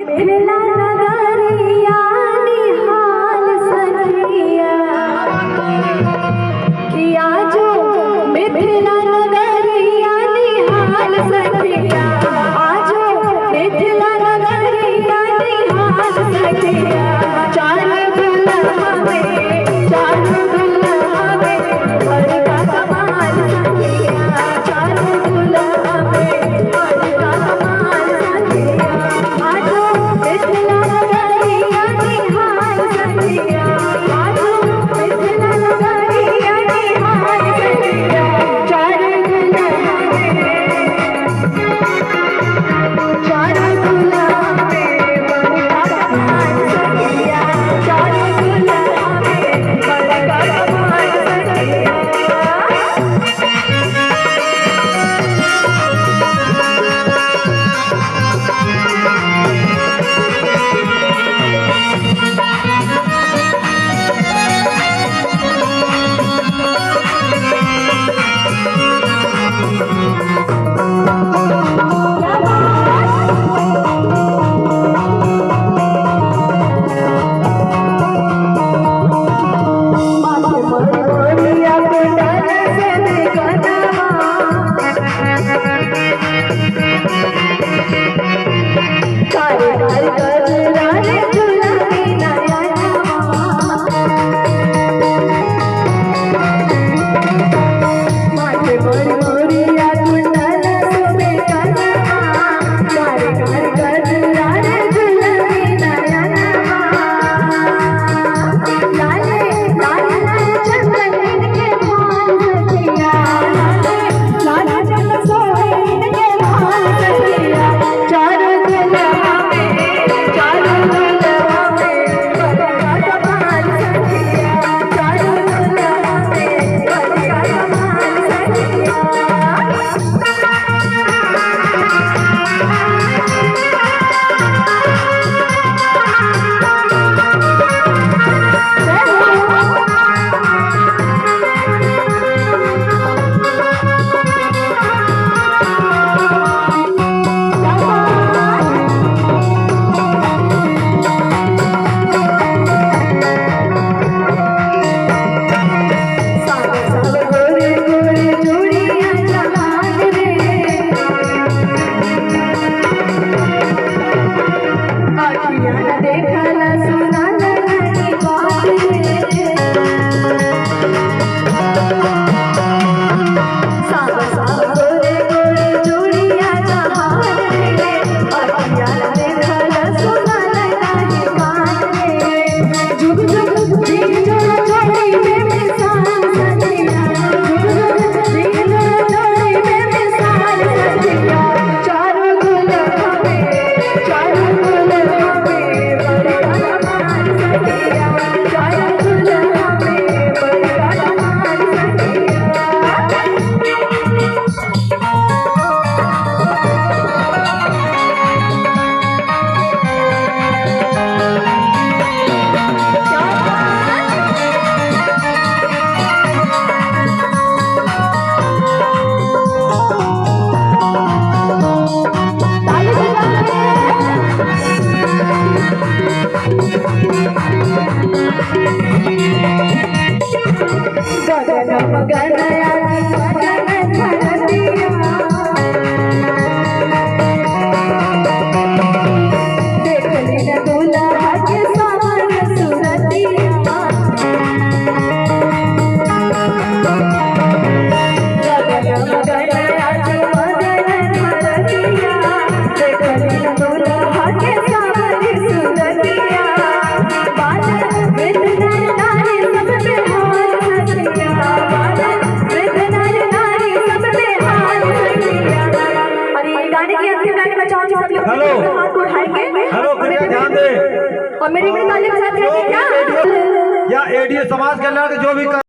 मिथिला नगरिया निहाल सखिया किया जो मिथिला नगरिया निहाल सखिया आजो मिथिला नगरिया निहाल सखिया चार दुल्हा में बड़का कमाल सखिया चार दुल्हा में बड़का कमाल सखिया आजो मिथिला नगरिया निहाल सखिया आजो मिथिला नगरिया निहाल सखिया चार दुल्हा में बड़का कमाल सखिया चार दुल्हा में बड़का कमाल सखिया। हेलो हेलो कृपया ध्यान दे और मेरी ताली बजाते हैं क्या या एडीए समाज कल्याण जो भी